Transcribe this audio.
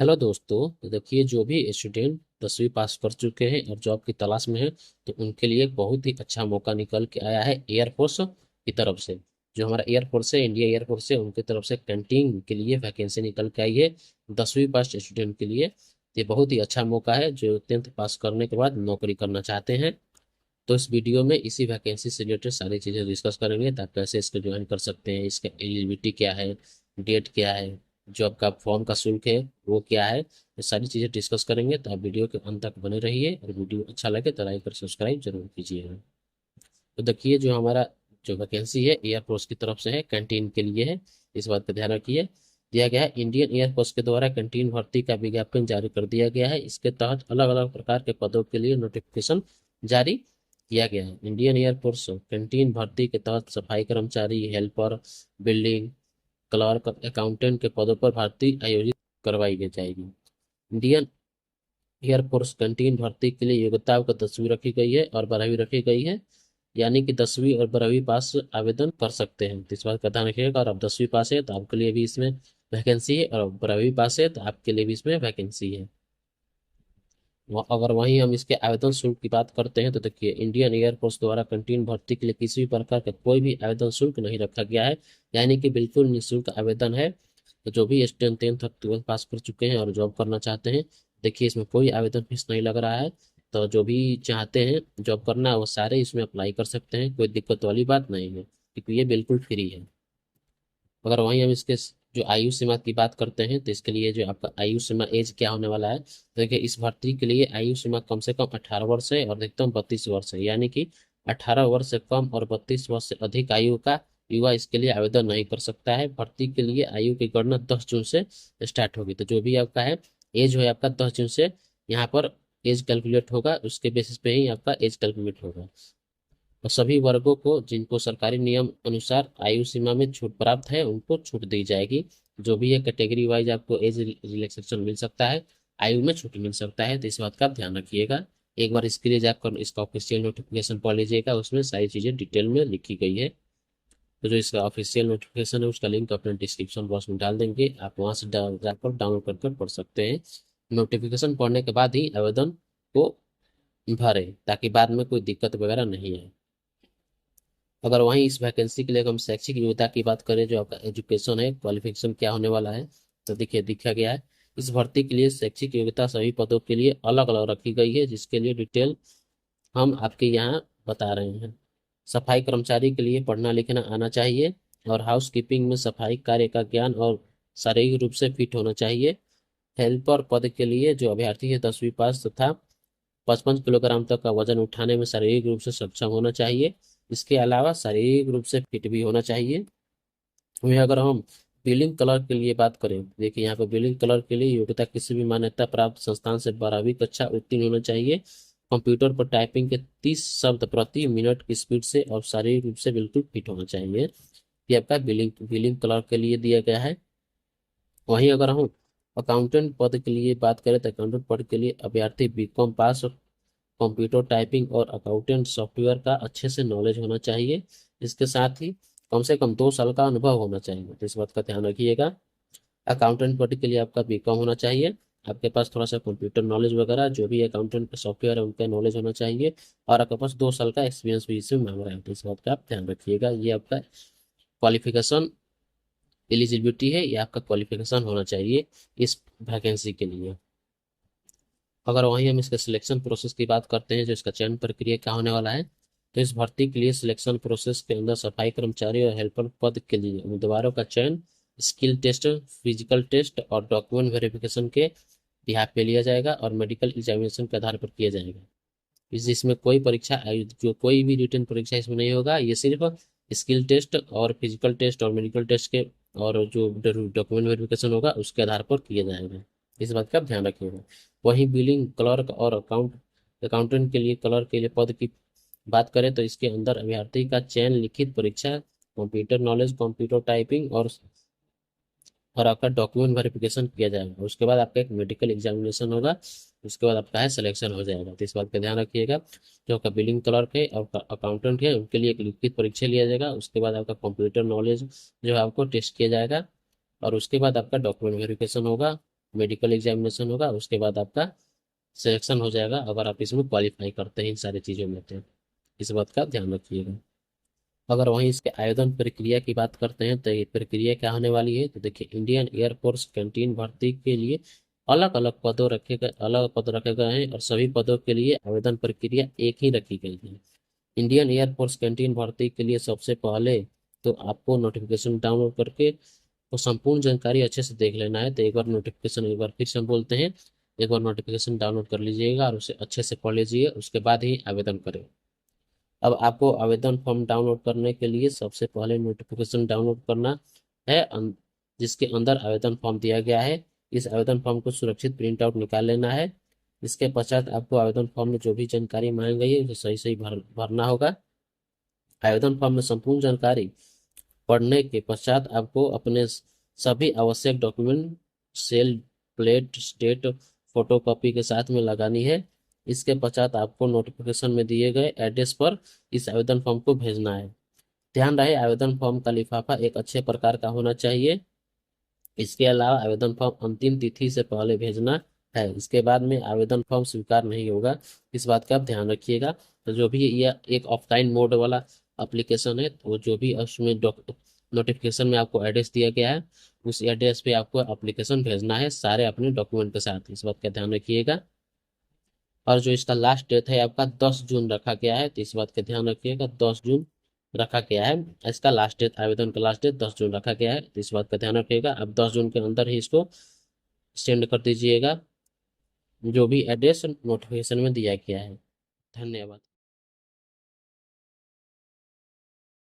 Hello दोस्तों। तो देखिए, जो भी स्टूडेंट 10वीं पास कर चुके हैं और जॉब की तलाश में है, तो उनके लिए एक बहुत ही अच्छा मौका निकल के आया है एयरफोर्स की तरफ से। जो हमारा एयरफोर्स है, इंडिया एयरफोर्स है, उनकी तरफ से कैंटीन के लिए वैकेंसी निकल के आई है 10वीं पास स्टूडेंट के लिए। ये बहुत ही अच्छा मौका है जो 10th पास करने के बाद नौकरी करना चाहते हैं। तो इस वीडियो में इसी वैकेंसी से रिलेटेड सारी चीज़ें डिस्कस करेंगे, ताकि कैसे इसको ज्वाइन कर सकते हैं, इसका एलिजिबिलिटी क्या है, डेट क्या है, जो आपका फॉर्म का शुल्क है वो क्या है, ये सारी चीज़ें डिस्कस करेंगे। तो आप वीडियो के अंत तक बने रहिए, और वीडियो अच्छा लगे तो लाइक और सब्सक्राइब जरूर कीजिएगा। तो देखिए, जो हमारा जो वैकेंसी है एयरफोर्स की तरफ से है, कैंटीन के लिए है। इस बात का ध्यान रखिए। दिया गया है, इंडियन एयरफोर्स के द्वारा कैंटीन भर्ती का विज्ञापन जारी कर दिया गया है। इसके तहत अलग अलग प्रकार के पदों के लिए नोटिफिकेशन जारी किया गया है। इंडियन एयरफोर्स कैंटीन भर्ती के तहत सफाई कर्मचारी, हेल्पर, बिल्डिंग क्लर्क, अकाउंटेंट के पदों पर भर्ती आयोजित करवाई जाएगी। इंडियन एयरफोर्स कैंटीन भर्ती के लिए योग्यता को 10वीं रखी गई है और 12वीं रखी गई है। यानी कि 10वीं और 12वीं पास आवेदन कर सकते हैं। तो इस बात का ध्यान रखिएगा। और आप 10वीं पास है तो आपके लिए भी इसमें वैकेंसी है, और 12वीं पास है तो आपके लिए भी इसमें वैकेंसी है। अगर वहीं हम इसके आवेदन शुल्क की बात करते हैं, तो देखिए, इंडियन एयरफोर्स द्वारा कैंटीन भर्ती के लिए किसी भी प्रकार का कोई भी आवेदन शुल्क नहीं रखा गया है। यानी कि बिल्कुल निःशुल्क आवेदन है। तो जो भी स्टूडेंट 10th और 12th पास कर चुके हैं और जॉब करना चाहते हैं, देखिए, इसमें कोई आवेदन फीस नहीं लग रहा है। तो जो भी चाहते हैं जॉब करना, वो सारे इसमें अप्लाई कर सकते हैं, कोई दिक्कत वाली बात नहीं है, क्योंकि ये बिल्कुल फ्री है। अगर वहीं हम इसके जो आयु सीमा की बात करते हैं, तो इसके लिए जो आपका आयु सीमा एज क्या होने वाला है, तो देखिए, इस भर्ती के लिए आयु सीमा कम से कम 18 वर्ष है और अधिकतम 32 वर्ष है। यानी कि 18 वर्ष से कम और 32 वर्ष से अधिक आयु का युवा इसके लिए आवेदन नहीं कर सकता है। भर्ती के लिए आयु की गणना 10 जून से स्टार्ट होगी। तो जो भी आपका है एज है आपका 10 जून से यहाँ पर एज कैलकुलेट होगा, उसके बेसिस पे ही आपका एज कैलकुलेट होगा। और सभी वर्गों को जिनको सरकारी नियम अनुसार आयु सीमा में छूट प्राप्त है, उनको छूट दी जाएगी। जो भी है कैटेगरी वाइज आपको एज रिलैक्सेशन मिल सकता है, आयु में छूट मिल सकता है। तो इस बात का आप ध्यान रखिएगा। एक बार इसके लिए जाकर इसका ऑफिशियल नोटिफिकेशन पढ़ लीजिएगा, उसमें सारी चीज़ें डिटेल में लिखी गई है। तो जो इसका ऑफिशियल नोटिफिकेशन है उसका लिंक अपने डिस्क्रिप्शन बॉक्स में डाल देंगे, आप वहाँ से जाकर डाउनलोड कर पढ़ सकते हैं। नोटिफिकेशन पढ़ने के बाद ही आवेदन को भरें, ताकि बाद में कोई दिक्कत वगैरह नहीं आए। अगर वहीं इस वैकेंसी के लिए हम शैक्षिक योग्यता की बात करें, जो आपका एजुकेशन है, क्वालिफिकेशन क्या होने वाला है, तो देखिए, दिखा गया है। इस भर्ती के लिए शैक्षिक योग्यता सभी पदों के लिए अलग अलग रखी गई है, जिसके लिए डिटेल हम आपके यहाँ बता रहे हैं। सफाई कर्मचारी के लिए पढ़ना लिखना आना चाहिए, और हाउस कीपिंग में सफाई कार्य का ज्ञान और शारीरिक रूप से फिट होना चाहिए। हेल्पर पद के लिए जो अभ्यर्थी है 10वीं पास तथा 55 किलोग्राम तक का वजन उठाने में शारीरिक रूप से सक्षम होना चाहिए। इसके अलावा शारीरिक रूप से फिट भी होना चाहिए। वहीं अगर हम बिलिंग कलर के लिए बात करें, देखिए, यहाँ पर बिलिंग कलर के लिए योग्यता किसी भी मान्यता प्राप्त संस्थान से 12वीं कक्षा उत्तीर्ण होना चाहिए। कंप्यूटर पर टाइपिंग के 30 शब्द प्रति मिनट की स्पीड से और शारीरिक रूप से बिल्कुल फिट होना चाहिए। ये आपका बिलिंग बिलिंग कलर के लिए दिया गया है। वहीं अगर हम अकाउंटेंट पद के लिए बात करें, तो अकाउंटेंट पद के लिए अभ्यर्थी बीकॉम पास, कंप्यूटर टाइपिंग और अकाउंटेंट सॉफ्टवेयर का अच्छे से नॉलेज होना चाहिए। इसके साथ ही कम से कम 2 साल का अनुभव होना चाहिए। तो इस बात का ध्यान रखिएगा। अकाउंटेंट पद के लिए आपका बीकॉम होना चाहिए। आपके पास थोड़ा सा कंप्यूटर नॉलेज वगैरह, जो भी अकाउंटेंट का सॉफ्टवेयर है उनका नॉलेज होना चाहिए, और आपके पास 2 साल का एक्सपीरियंस भी इसमें मांग रहा है। तो इस बात का आप ध्यान रखिएगा। ये आपका क्वालिफिकेशन एलिजिबिलिटी है, ये आपका क्वालिफिकेशन होना चाहिए इस वैकेंसी के लिए। अगर वहीं हम इसके सिलेक्शन प्रोसेस की बात करते हैं, जो इसका चयन प्रक्रिया क्या होने वाला है, तो इस भर्ती के लिए सिलेक्शन प्रोसेस के अंदर सफाई कर्मचारी और हेल्पर पद के लिए उम्मीदवारों का चयन स्किल टेस्ट, फिजिकल टेस्ट और डॉक्यूमेंट वेरिफिकेशन के बिहाफ पे लिया जाएगा, और मेडिकल एग्जामिनेशन के आधार पर किया जाएगा। इसमें कोई परीक्षा जो कोई भी रिटन परीक्षा इसमें नहीं होगा। ये सिर्फ स्किल टेस्ट और फिजिकल टेस्ट और मेडिकल टेस्ट के, और जो डॉक्यूमेंट वेरिफिकेशन होगा उसके आधार पर किया जाएगा। इस बात का आप ध्यान रखिएगा। वहीं बिलिंग क्लर्क और अकाउंटेंट के लिए कलर के लिए पद की बात करें, तो इसके अंदर अभ्यर्थी का चयन लिखित परीक्षा, कंप्यूटर नॉलेज, कंप्यूटर टाइपिंग और आपका डॉक्यूमेंट वेरिफिकेशन किया जाएगा। उसके बाद आपका एक मेडिकल एग्जामिनेशन होगा। उसके बाद आपका है सिलेक्शन हो जाएगा। तो इस बात का ध्यान रखिएगा। जो आपका बिलिंग क्लर्क है और अकाउंटेंट है, उनके लिए एक लिखित परीक्षा लिया जाएगा। उसके बाद आपका कंप्यूटर नॉलेज जो है आपको टेस्ट किया जाएगा, और उसके बाद आपका डॉक्यूमेंट वेरिफिकेशन होगा। मेडिकल एग्जामिनेशन होगा, उसके बाद आपका सिलेक्शन हो जाएगा अगर आप इसमें क्वालिफाई करते हैं इन सारी चीज़ों में। तो इस बात का ध्यान रखिएगा। अगर वहीं इसके आवेदन प्रक्रिया की बात करते हैं तो ये प्रक्रिया क्या होने वाली है, तो देखिए इंडियन एयरफोर्स कैंटीन भर्ती के लिए अलग पद रखे गए हैं और सभी पदों के लिए आवेदन प्रक्रिया एक ही रखी गई है। इंडियन एयरफोर्स कैंटीन भर्ती के लिए सबसे पहले तो आपको नोटिफिकेशन डाउनलोड करके वो संपूर्ण जानकारी अच्छे से देख लेना है। तो एक बार फिर से हम बोलते हैं, एक बार नोटिफिकेशन डाउनलोड कर लीजिएगा और उसे अच्छे से पढ़ लीजिए, उसके बाद ही आवेदन करें। अब आपको आवेदन फॉर्म डाउनलोड करने के लिए सबसे पहले नोटिफिकेशन डाउनलोड करना है, जिसके अंदर आवेदन फॉर्म दिया गया है। इस आवेदन फॉर्म को सुरक्षित प्रिंट आउट निकाल लेना है। इसके पश्चात आपको आवेदन फॉर्म में जो भी जानकारी मांगी गई है उसे सही सही भरना होगा। आवेदन फॉर्म में संपूर्ण जानकारी पढ़ने के पश्चात आपको अपने सभी आवश्यक डॉक्यूमेंट सेल प्लेट स्टेट फोटोकॉपी के साथ में लगानी है। इसके पश्चात आपको नोटिफिकेशन में दिए गए एड्रेस पर इस आवेदन फॉर्म को भेजना है। ध्यान रहे आवेदन फॉर्म का लिफाफा एक अच्छे प्रकार का होना चाहिए। इसके अलावा आवेदन फॉर्म अंतिम तिथि से पहले भेजना है, इसके बाद में आवेदन फॉर्म स्वीकार नहीं होगा। इस बात का आप ध्यान रखिएगा। तो जो भी ये एक ऑफलाइन मोड वाला एप्लीकेशन है, तो जो भी उसमें नोटिफिकेशन में आपको एड्रेस दिया गया है उस एड्रेस पे आपको एप्लीकेशन भेजना है सारे अपने डॉक्यूमेंट के साथ। इस बात का ध्यान रखिएगा। और जो इसका लास्ट डेट है आपका 10 जून रखा गया है, तो इस बात का ध्यान रखिएगा, 10 जून रखा गया है। इसका लास्ट डेट, आवेदन का लास्ट डेट 10 जून रखा गया है, तो इस बात का ध्यान रखिएगा। अब 10 जून के अंदर ही इसको सेंड कर दीजिएगा जो भी एड्रेस नोटिफिकेशन में दिया गया है। धन्यवाद।